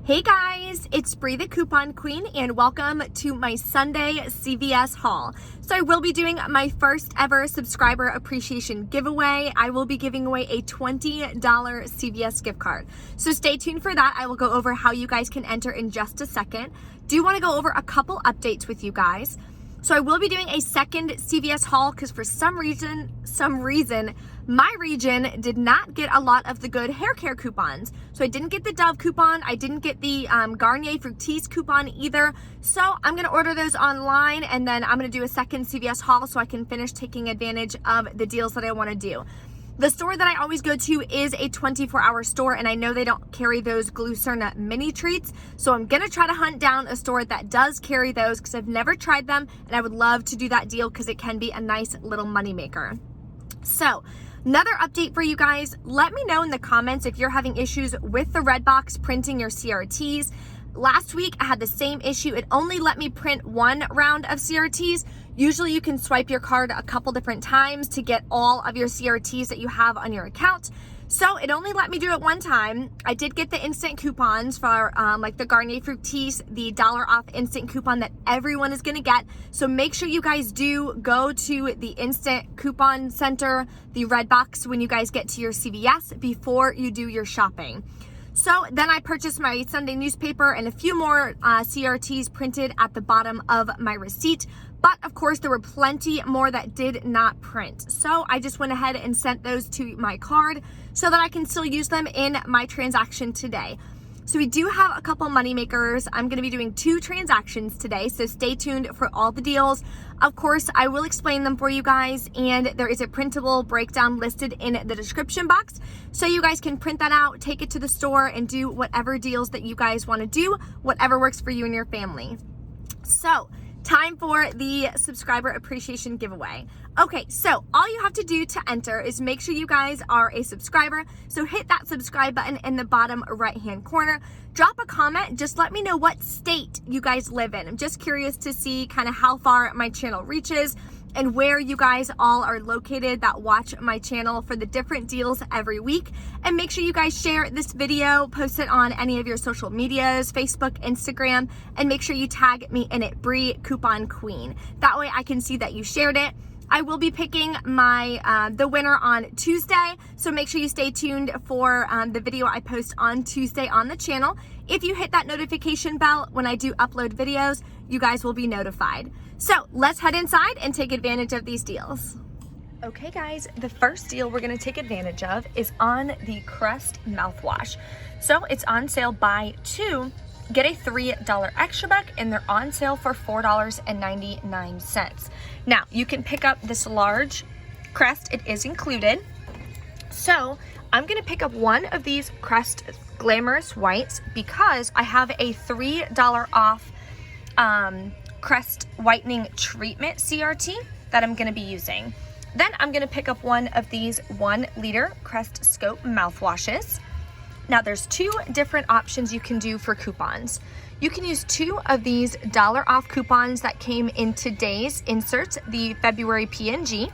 Hey guys, it's Bree the Coupon Queen and welcome to my Sunday CVS haul. So I will be doing my first ever subscriber appreciation giveaway. I will be giving away a $20 CVS gift card. So stay tuned for that. I will go over how you guys can enter in just a second. Do want to go over a couple updates with you guys. So I will be doing a second CVS haul because for some reason, my region did not get a lot of the good hair care coupons. So I didn't get the Dove coupon. I didn't get the Garnier Fructis coupon either. So I'm going to order those online and then I'm going to do a second CVS haul so I can finish taking advantage of the deals that I want to do. The store that I always go to is a 24-hour store, and I know they don't carry those Glucerna mini treats, so I'm gonna try to hunt down a store that does carry those because I've never tried them, and I would love to do that deal because it can be a nice little moneymaker. So, another update for you guys, let me know in the comments if you're having issues with the Redbox printing your CRTs. Last week, I had the same issue. It only let me print one round of CRTs. Usually you can swipe your card a couple different times to get all of your CRTs that you have on your account. So it only let me do it one time. I did get the instant coupons for like the Garnier Fructis, the $1 off instant coupon that everyone is gonna get. So make sure you guys do go to the instant coupon center, the Redbox, when you guys get to your CVS before you do your shopping. So then I purchased my Sunday newspaper and a few more CRTs printed at the bottom of my receipt. But of course, there were plenty more that did not print. So I just went ahead and sent those to my card so that I can still use them in my transaction today. So we do have a couple money makers. I'm going to be doing 2 transactions today, so stay tuned for all the deals. Of course, I will explain them for you guys, and there is a printable breakdown listed in the description box, so you guys can print that out, take it to the store, and do whatever deals that you guys want to do, whatever works for you and your family. So, time for the subscriber appreciation giveaway. Okay, so all you have to do to enter is make sure you guys are a subscriber. So hit that subscribe button in the bottom right-hand corner. Drop a comment. Just let me know what state you guys live in. I'm just curious to see kind of how far my channel reaches and where you guys all are located that watch my channel for the different deals every week. And make sure you guys share this video, post it on any of your social medias, Facebook, Instagram, and make sure you tag me in it, Bree Coupon Queen. That way I can see that you shared it. I will be picking my the winner on Tuesday, so make sure you stay tuned for the video I post on Tuesday on the channel. If you hit that notification bell when I do upload videos, you guys will be notified. So let's head inside and take advantage of these deals. Okay guys, the first deal we're gonna take advantage of is on the Crust mouthwash. So it's on sale, buy 2, get a $3 extra buck, and they're on sale for $4.99. Now, you can pick up this large Crest, it is included. So I'm gonna pick up one of these Crest Glamorous Whites because I have a $3 off Crest Whitening Treatment CRT that I'm gonna be using. Then I'm gonna pick up one of these 1 liter Crest Scope mouthwashes. Now there's 2 different options you can do for coupons. You can use 2 of these $1 off coupons that came in today's insert, the February PNG.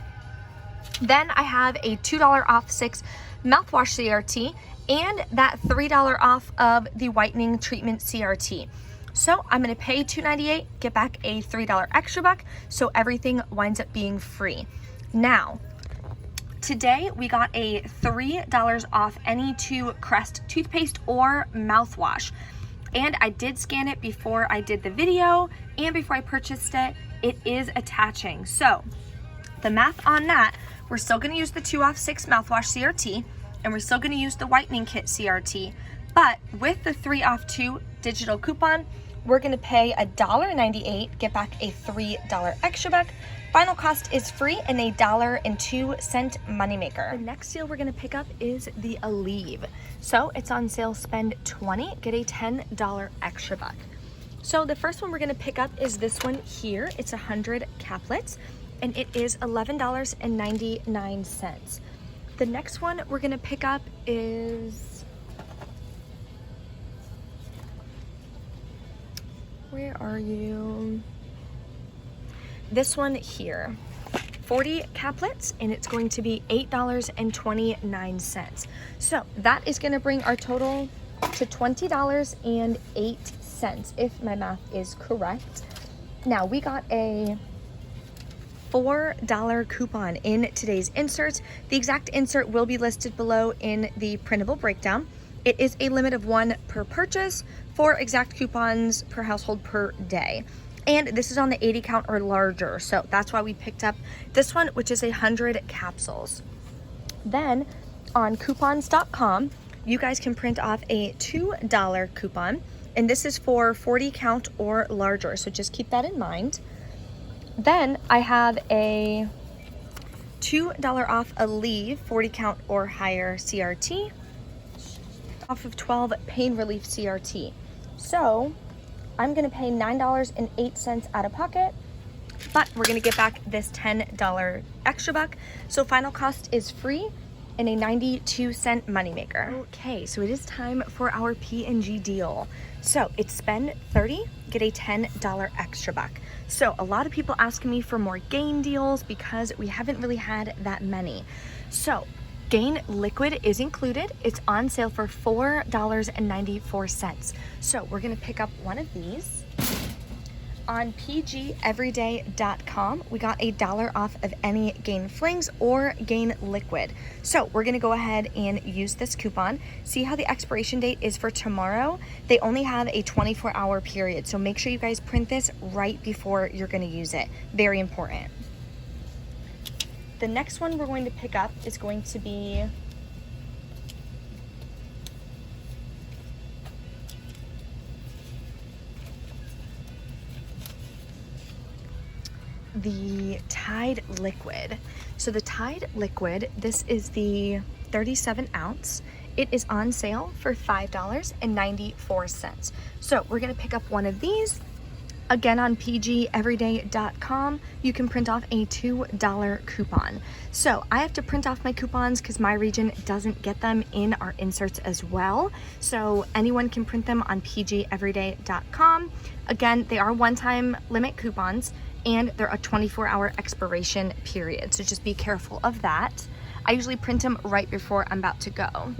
Then I have a $2 off 6 mouthwash CRT and that $3 off of the whitening treatment CRT. So I'm gonna pay $2.98, get back a $3 extra buck, so everything winds up being free. Now, today we got a $3 off any 2 Crest toothpaste or mouthwash. And I did scan it before I did the video and before I purchased it. It is attaching. So the math on that, we're still gonna use the 2 off 6 mouthwash CRT and we're still gonna use the whitening kit CRT. But with the 3 off 2 digital coupon, we're gonna pay $1.98, get back a $3 extra buck. Final cost is free and a $1.02 moneymaker. The next deal we're gonna pick up is the Aleve. So it's on sale, spend 20, get a $10 extra buck. So the first one we're gonna pick up is this one here. It's 100 caplets and it is $11.99. The next one we're gonna pick up is, where are you? This one here, 40 caplets, and it's going to be $8.29. So that is going to bring our total to $20.08, if my math is correct. Now, we got a $4 coupon in today's insert. The exact insert will be listed below in the printable breakdown. It is a limit of 1 per purchase, 4 exact coupons per household per day. And this is on the 80 count or larger, so that's why we picked up this one, which is 100 capsules. Then on coupons.com, you guys can print off a $2 coupon, and this is for 40 count or larger, so just keep that in mind. Then I have a $2 off Aleve 40 count or higher CRT, off of 12 pain relief CRT. So I'm gonna pay $9.08 out of pocket, but we're gonna get back this $10 extra buck. So final cost is free and a 92-cent moneymaker. Okay, so it is time for our P&G deal. So it's spend 30, get a $10 extra buck. So a lot of people asking me for more Gain deals because we haven't really had that many. So Gain liquid is included. It's on sale for $4.94. So we're gonna pick up one of these. On pgeveryday.com, we got $1 off of any Gain Flings or Gain liquid. So we're gonna go ahead and use this coupon. See how the expiration date is for tomorrow? They only have a 24-hour period, so make sure you guys print this right before you're gonna use it. Very important. The next one we're going to pick up is going to be the Tide liquid. So the Tide liquid, this is the 37 ounce. It is on sale for $5.94. So we're gonna pick up one of these. Again, on pgeveryday.com, you can print off a $2 coupon. So I have to print off my coupons because my region doesn't get them in our inserts as well. So anyone can print them on pgeveryday.com. Again, they are one-time limit coupons and they're a 24-hour expiration period. So just be careful of that. I usually print them right before I'm about to go.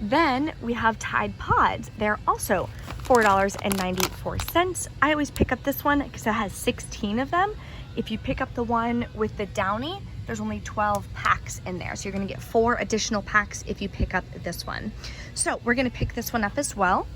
Then we have Tide Pods. They're also $4.94. I always pick up this one because it has 16 of them. If you pick up the one with the Downy, there's only 12 packs in there. So you're gonna get 4 additional packs if you pick up this one. So we're gonna pick this one up as well.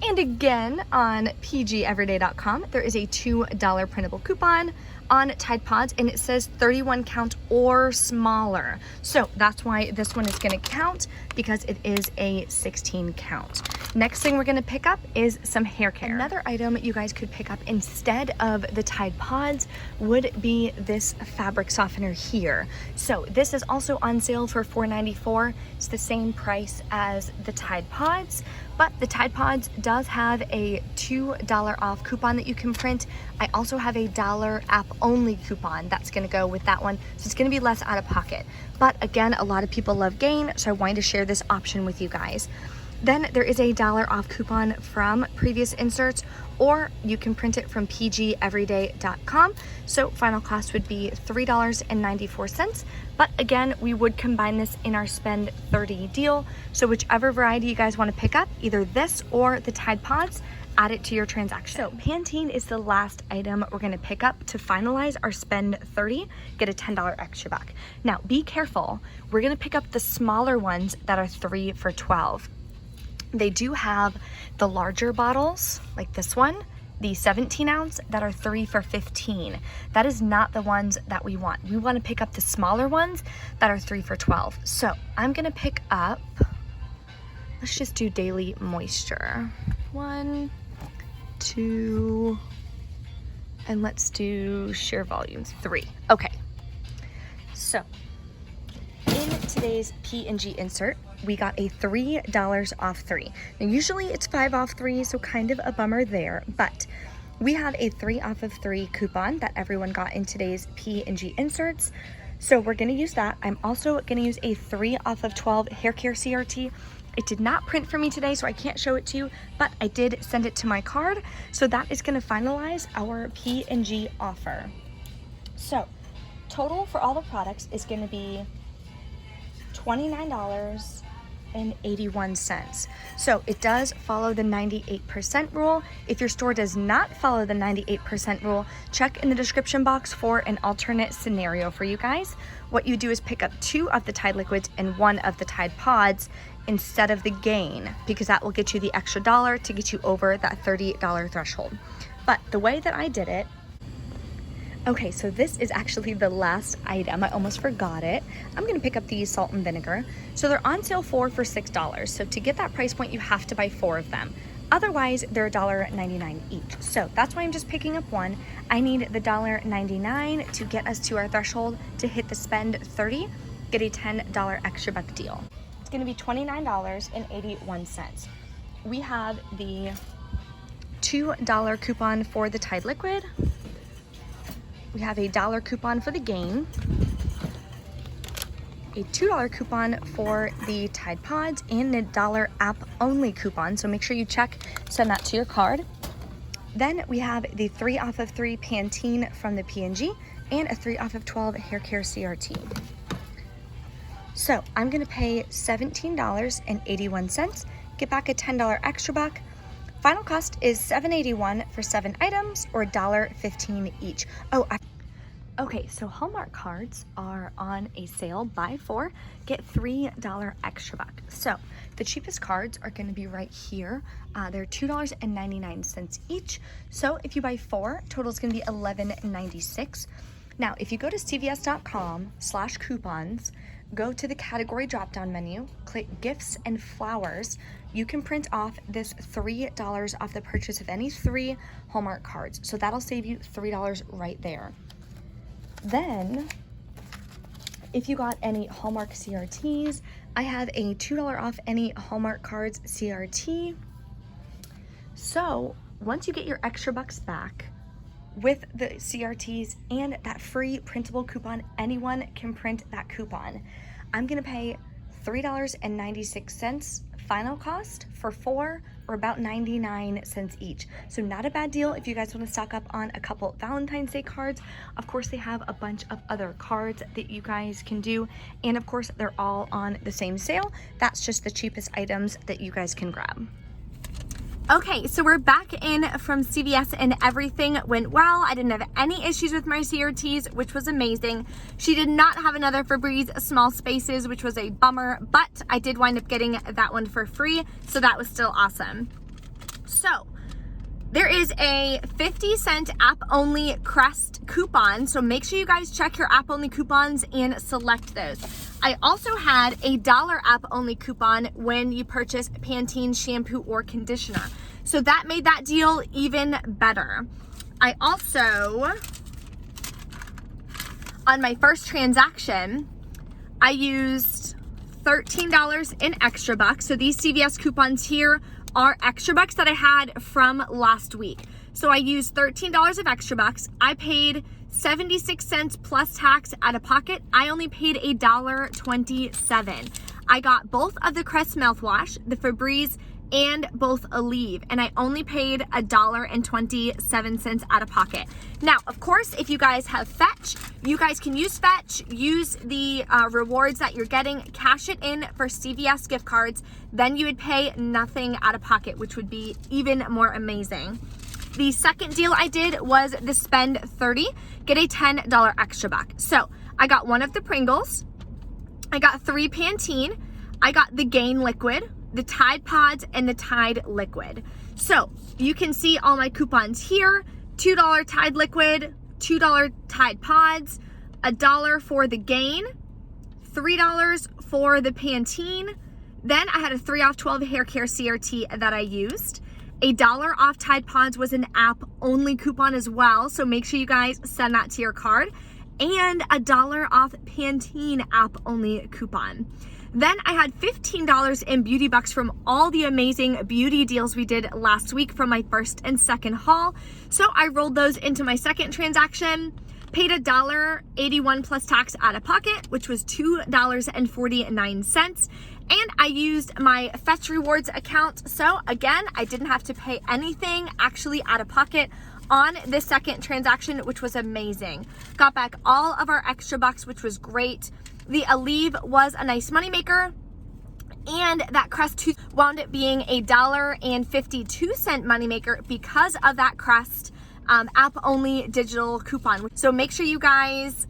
And again, on pgeveryday.com, there is a $2 printable coupon on Tide Pods, and it says 31 count or smaller. So that's why this one is gonna count, because it is a 16 count. Next thing we're gonna pick up is some hair care. Another item you guys could pick up instead of the Tide Pods would be this fabric softener here. So this is also on sale for $4.94. It's the same price as the Tide Pods, but the Tide Pods does have a $2 off coupon that you can print. I also have a $1 app only coupon that's gonna go with that one, so it's gonna be less out of pocket. But again, a lot of people love Gain, so I wanted to share this option with you guys. Then there is a $1 off coupon from previous inserts, or you can print it from pgeveryday.com. So final cost would be $3.94. But again, we would combine this in our spend 30 deal. So whichever variety you guys want to pick up, either this or the Tide Pods, add it to your transaction. So Pantene is the last item we're gonna pick up to finalize our spend 30, get a $10 extra buck. Now be careful, we're gonna pick up the smaller ones that are 3 for $12. They do have the larger bottles, like this one, the 17 ounce, that are 3 for $15. That is not the ones that we want. We want to pick up the smaller ones that are 3 for $12. So I'm gonna pick up, let's just do Daily Moisture. 1, 2, and let's do sheer volumes, 3. Okay, so in today's P&G insert, we got a $3 off 3. Now usually it's 5 off 3, so kind of a bummer there, but we have a 3 off of 3 coupon that everyone got in today's P&G inserts. So we're gonna use that. I'm also gonna use a 3 off of 12 hair care CRT. It did not print for me today, so I can't show it to you, but I did send it to my card. So that is gonna finalize our P&G offer. So total for all the products is gonna be $29.94. $2.81. So it does follow the 98% rule. If your store does not follow the 98% rule, check in the description box for an alternate scenario for you guys. What you do is pick up 2 of the Tide liquids and 1 of the Tide pods instead of the Gain, because that will get you the extra $1 to get you over that $30 threshold. But the way that I did it, okay, so this is actually the last item. I almost forgot it. I'm gonna pick up these salt and vinegar. So they're on sale for $6. So to get that price point, you have to buy 4 of them. Otherwise, they're $1.99 each. So that's why I'm just picking up 1. I need the $1.99 to get us to our threshold to hit the spend 30, get a $10 extra buck deal. It's gonna be $29.81. We have the $2 coupon for the Tide liquid. We have a $1 coupon for the Gain, a $2 coupon for the Tide Pods, and a $1 app only coupon. So make sure you send that to your card. Then we have the 3 off of 3 Pantene from the P&G and a 3 off of 12 hair care CRT. So I'm gonna pay $17.81, get back a $10 extra buck. Final cost is $7.81 for 7 items, or $1.15 each. Okay, so Hallmark cards are on a sale. Buy 4, get $3 extra buck. So the cheapest cards are going to be right here. They're $2.99 each. So if you buy 4, total is going to be $11.96. Now, if you go to cvs.com/coupons, go to the category drop-down menu, click gifts and flowers, you can print off this $3 off the purchase of any 3 Hallmark cards. So that'll save you $3 right there. Then, if you got any Hallmark CRTs, I have a $2 off any Hallmark cards CRT. So once you get your extra bucks back with the CRTs and that free printable coupon, anyone can print that coupon. I'm gonna pay $3.96 final cost for 4, or about 99 cents each. So not a bad deal if you guys want to stock up on a couple Valentine's Day cards. Of course, they have a bunch of other cards that you guys can do. And of course, they're all on the same sale. That's just the cheapest items that you guys can grab. Okay, so we're back in from CVS and everything went well. I didn't have any issues with my CRTs, which was amazing. She did not have another Febreze Small Spaces, which was a bummer, but I did wind up getting that one for free, so that was still awesome. So there is a 50-cent app-only Crust coupon, so make sure you guys check your app-only coupons and select those. I also had a $1 app-only coupon when you purchase Pantene shampoo or conditioner. So that made that deal even better. I also, on my first transaction, I used $13 in extra bucks. So these CVS coupons here are extra bucks that I had from last week. So I used $13 of extra bucks. I paid 76 cents plus tax out of pocket. I only paid $1.27. I got both of the Crest mouthwash, the Febreze, and both Aleve, and I only paid $1.27 out of pocket. Now, of course, if you guys have Fetch, you guys can use Fetch, use the rewards that you're getting, cash it in for CVS gift cards, then you would pay nothing out of pocket, which would be even more amazing. The second deal I did was the spend 30, get a $10 extra buck. So I got 1 of the Pringles, I got 3 Pantene, I got the Gain liquid, the Tide Pods, and the Tide liquid. So you can see all my coupons here. $2 Tide liquid, $2 Tide Pods, $1 for the Gain, $3 for the Pantene. Then I had a 3 off 12 hair care CRT that I used. $1 off Tide Pods was an app only coupon as well, so make sure you guys send that to your card. And $1 off Pantene app only coupon. Then I had $15 in beauty bucks from all the amazing beauty deals we did last week from my first and second haul. So I rolled those into my second transaction, paid $1.81 plus tax out of pocket, which was $2.49. And I used my Fetch Rewards account. So again, I didn't have to pay anything actually out of pocket on this second transaction, which was amazing. Got back all of our extra bucks, which was great. The Aleve was a nice moneymaker. And that Crust tooth wound up being a $1.52 moneymaker because of that Crust app-only digital coupon. So make sure you guys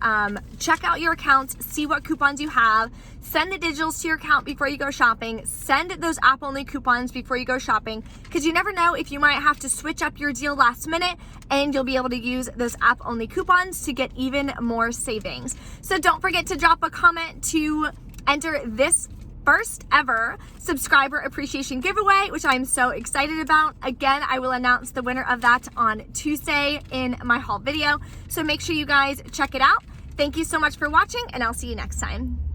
check out your accounts, see what coupons you have, send the digitals to your account before you go shopping, send those app-only coupons before you go shopping, because you never know if you might have to switch up your deal last minute, and you'll be able to use those app-only coupons to get even more savings. So don't forget to drop a comment to enter this first ever subscriber appreciation giveaway, which I'm so excited about. Again, I will announce the winner of that on Tuesday in my haul video. So make sure you guys check it out. Thank you so much for watching, and I'll see you next time.